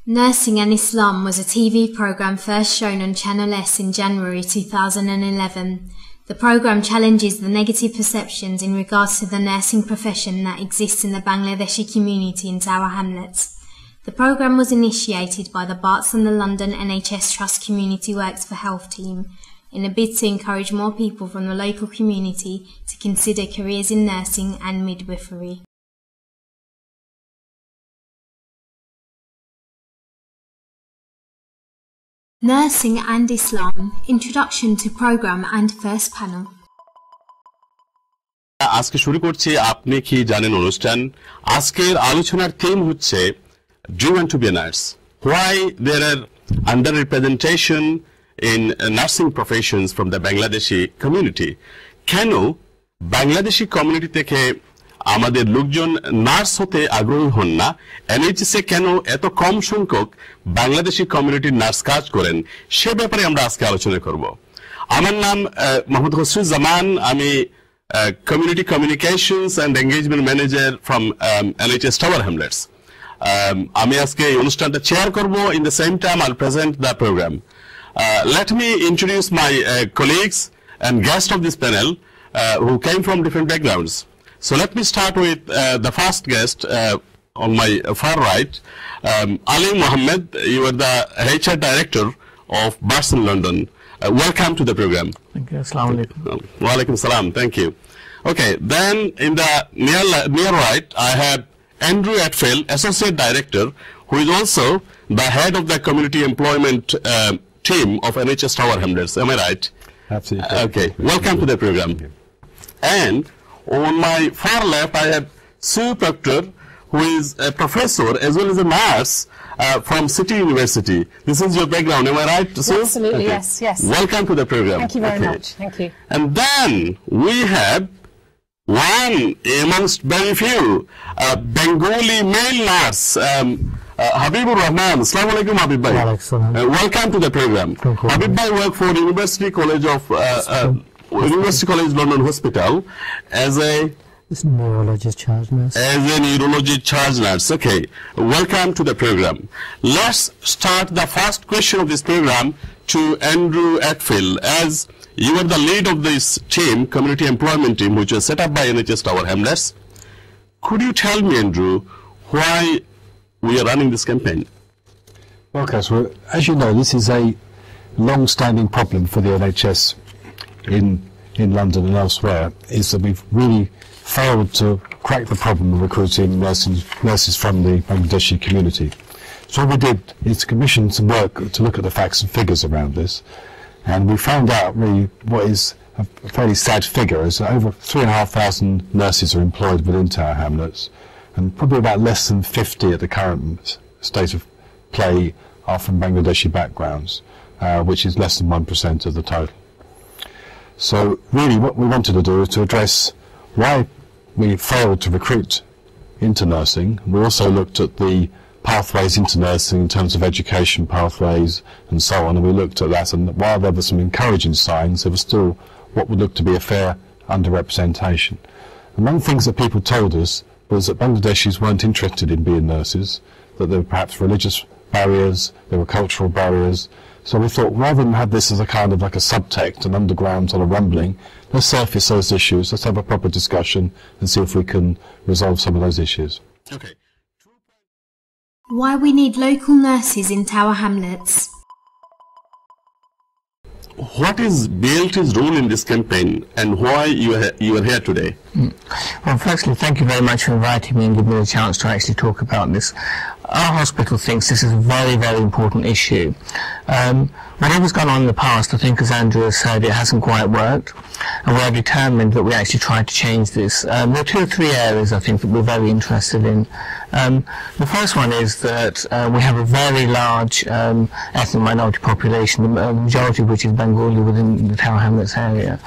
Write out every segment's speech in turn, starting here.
Nursing and Islam was a TV programme first shown on Channel S in January 2011. The programme challenges the negative perceptions in regards to the nursing profession that exists in the Bangladeshi community in Tower Hamlets. The programme was initiated by the Barts and the London NHS Trust Community Works for Health team in a bid to encourage more people from the local community to consider careers in nursing and midwifery. Nursing and Islam, Introduction to Programme and First Panel. আজকে শুরু করছি আপনি কি জানেন অনুষ্ঠান। আজকের আলোচনার theme হচ্ছে Do you want to be a nurse? Why there are underrepresentation in nursing professions from the Bangladeshi community? কেন বাংলাদেশি কমিউনিটি থেকে আমাদের লোকজন নার্স হতে আগ্রহী হন না, এনএইচএসে কেন এত কম সংখ্যক বাংলাদেশি কমিউনিটির নার্স কাজ করেন, সে ব্যাপারে আমরা আজকে আলোচনা করব। আমার নাম মোহাম্মদ খসরুজ্জামান, আমি community communications and engagement manager from NHS Tower Hamlets. আমি আজকে এই অনুষ্ঠানটা চেয়ার করব। In the same time I'll present the programme. Let me introduce my colleagues and guests of this panel who came from different backgrounds. So let me start with the first guest on my far right, Ali Mohammed. You are the HR director of Barts in London. Welcome to the program. Thank you. Assalamu alaikum. Wa alaikum salam. Thank you. Okay, then in the near right, I have Andrew Atfield, associate director, who is also the head of the community employment team of NHS Tower Hamlets. Am I right? Absolutely. Okay, welcome to the program. And on my far left, I have Sue Proctor, who is a professor as well as a nurse from City University. This is your background, am I right, Sue? Absolutely, okay. yes. Welcome to the program. Thank you very much. Thank you. And then we have one amongst very few Bengali male nurse, Habibur Rahman. Assalamu alaikum, Habib bhai. Welcome to the program. Habib bhai worked for University College University College London Hospital as a neurologist charge nurse. Charge nurse. Okay, welcome to the program. Let's start the first question of this program to Andrew Atfield. As you are the lead of this team, community employment team, which was set up by NHS Tower Hamlets, could you tell me, Andrew, why we are running this campaign? Okay, so as you know, this is a long-standing problem for the NHS in London and elsewhere, is that we've really failed to crack the problem of recruiting nurses from the Bangladeshi community. So what we did is commission some work to look at the facts and figures around this, and we found out really what is a fairly sad figure is that over 3,500 nurses are employed within Tower Hamlets, and probably about less than 50 at the current state of play are from Bangladeshi backgrounds, which is less than 1% of the total. So really what we wanted to do is to address why we failed to recruit into nursing. We also looked at the pathways into nursing in terms of education pathways and so on, and we looked at that, and while there were some encouraging signs, there was still what would look to be a fair underrepresentation. Among things that people told us was that Bangladeshis weren't interested in being nurses, that there were perhaps religious barriers, there were cultural barriers. So we thought, rather than have this as a kind of like a subtext, an underground sort of rumbling, let's surface those issues, let's have a proper discussion and see if we can resolve some of those issues. Okay. Why we need local nurses in Tower Hamlets. What is BLT's role in this campaign and why you are here today? Well, firstly, thank you very much for inviting me and giving me the chance to actually talk about this. Our hospital thinks this is a very, very important issue. Whatever's gone on in the past, I think, as Andrew has said, it hasn't quite worked, and we are determined that we actually try to change this. There are 2 or 3 areas, I think, that we're very interested in. The first one is that we have a very large ethnic minority population, the majority of which is Bengali within the Tower Hamlets area.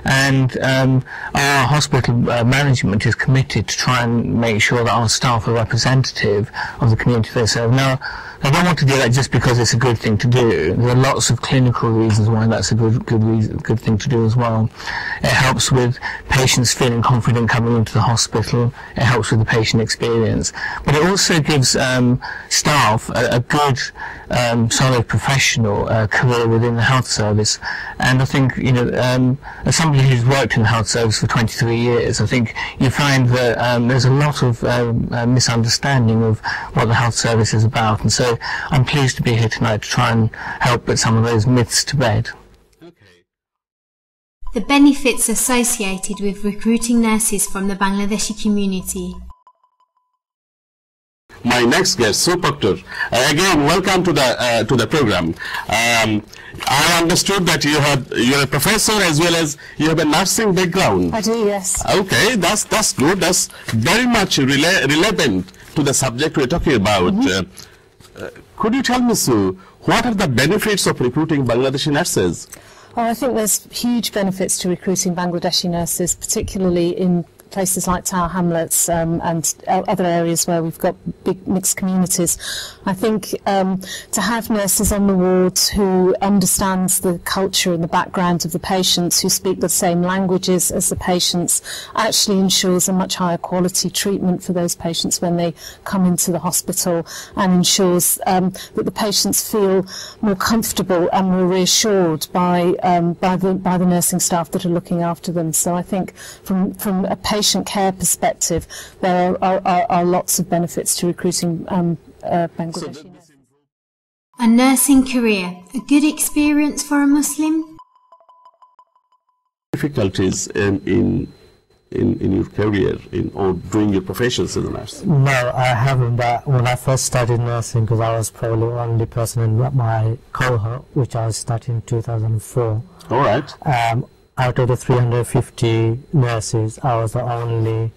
and our hospital management is committed to try and make sure that our staff are representative of the community they serve. Now, I don't want to do that just because it's a good thing to do. There are lots of clinical reasons why that's a good thing to do as well. It helps with patients feeling confident coming into the hospital. It helps with the patient experience, but it also gives staff a good, solid professional career within the health service. And I think, as somebody who's worked in the health service for 23 years, I think you find that there's a lot of misunderstanding of what the health service is about, and so I'm pleased to be here tonight to try and help put some of those myths to bed. The benefits associated with recruiting nurses from the Bangladeshi community. My next guest, Doctor, again, welcome to the program. I understood that you're a professor as well as you have a nursing background. I do, yes. Okay, that's good. That's very much relevant to the subject we're talking about. Could you tell me, Sue, what are the benefits of recruiting Bangladeshi nurses? Oh, I think there's huge benefits to recruiting Bangladeshi nurses, particularly in places like Tower Hamlets and other areas where we've got big mixed communities. I think to have nurses on the wards who understand the culture and the background of the patients, who speak the same languages as the patients, actually ensures a much higher quality treatment for those patients when they come into the hospital, and ensures that the patients feel more comfortable and more reassured by the nursing staff that are looking after them. So I think from a patient care perspective, there are lots of benefits to recruiting Bangladeshi nurses. A nursing career, a good experience for a Muslim? Difficulties in your career or doing your professions as a nurse? No, I haven't, but when I first started nursing, because I was probably the only person in my cohort, which I started in 2004. All right. Out of the 350 nurses, I was the only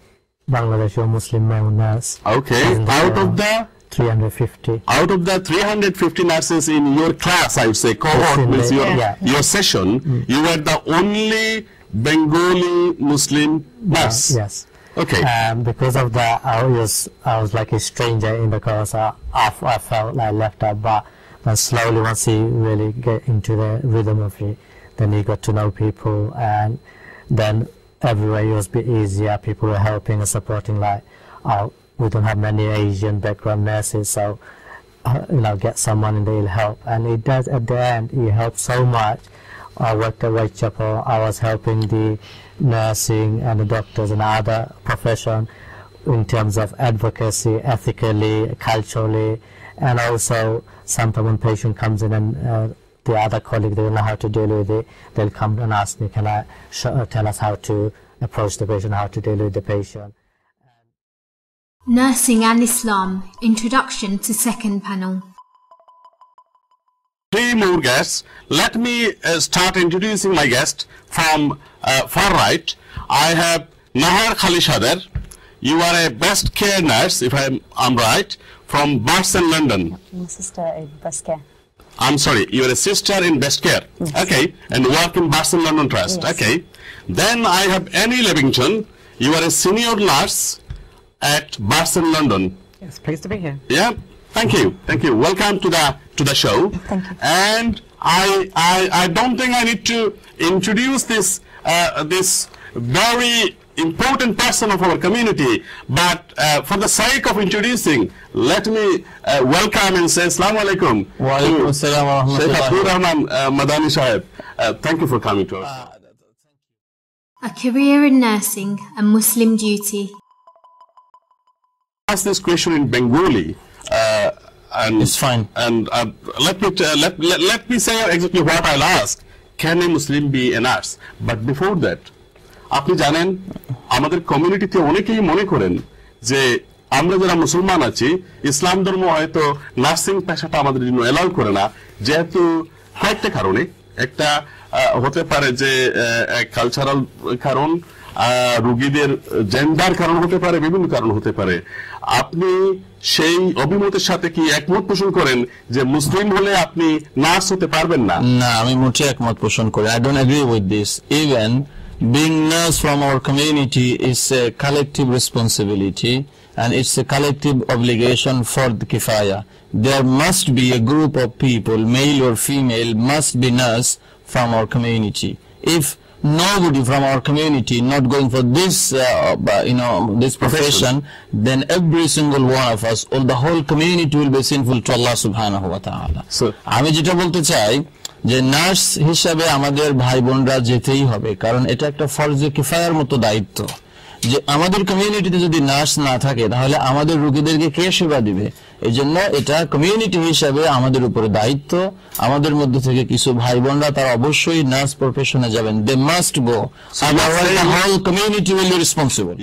Bangladeshi or Muslim male nurse. Okay, out of the 350. Out of the 350 nurses in your class, I would say, cohort means your session, you were the only Bengali Muslim nurse. Yes. Okay. Because of that, I was like a stranger in the course. I felt like left out, but then slowly, once you really get into the rhythm of it, then you got to know people, and then everywhere it was a bit easier. People were helping and supporting. Like, we don't have many Asian background nurses, so get someone and they'll help. And it does at the end. It helps so much. I worked at Whitechapel. I was helping the nursing and the doctors and other profession in terms of advocacy, ethically, culturally, and also sometimes when patient comes in and the other colleague, they don't know how to deal with it, they'll come and ask me, can I tell us how to approach the patient, how to deal with the patient. Nursing and Islam, introduction to second panel. Three more guests. Let me start introducing my guest from far right. I have Nahar Khalishader. You are a breast care nurse, if I'm right, from Barts in London. I'm a sister in breast care. I'm sorry, you are a sister in breast care. Yes. Okay, and work in Barts in London Trust. Yes. Okay. Then I have Annie Levington. You are a senior nurse at Barts in London. Yes, pleased to be here. Yeah. Thank you. Thank you. Welcome to the show. Thank you. And I don't think I need to introduce this this very important person of our community, but for the sake of introducing, let me welcome and say Assalamu alaikum to Sheikh Abdul Rahman Madani Sahib. Thank you for coming to us. A career in nursing, a Muslim duty. Ask this question in Bengali. And it's fine. And let me say exactly what I'll ask. Can a Muslim be a nurse? But before that, আপনি জানেন আমাদের কমিউনিটিতে অনেকেই মনে করেন যে আমরা যারা মুসলমান আছি ইসলাম ধর্ম হয়তো নার্সিং পেশাটা আমাদের জন্য এলাউ করে না, যেহেতু কয়েকটা কারণে। একটা হতে পারে যে কালচারাল কারণ, রোগীদের জেন্ডার কারণ হতে পারে, বিভিন্ন কারণ হতে পারে। আপনি সেই অভিমতের সাথে কি একমত পোষণ করেন যে মুসলিম হলে আপনি নার্স হতে পারবেন না? না, আমি মোটেই একমত পোষণ করি। I don't agree with this. Even being nurse from our community is a collective responsibility, and it's a collective obligation for the kifaya. There must be a group of people, male or female, must be nurse from our community. If nobody from our community not going for this this profession, then every single one of us or the whole community will be sinful to Allah subhanahu wa ta'ala. So আমি যেটা বলতে চাই যে nurse হিসাবে আমাদের ভাই বোনরা যেতেই হবে, কারণ এটা একটা ফরজে কিফায়ার মতো দায়িত্ব। যে আমাদের কমিউনিটিতে যদি নার্স না থাকে তাহলে আমাদের রোগীদেরকে কে সেবা দিবে? এইজন্য এটা কমিউনিটি হিসাবে আমাদের উপরে দায়িত্ব। আমাদের মধ্যে থেকে কিছু ভাই বোনরা তারা অবশ্যই নার্স প্রফেশনে যাবেন, they must go, otherwise the whole community will be responsible.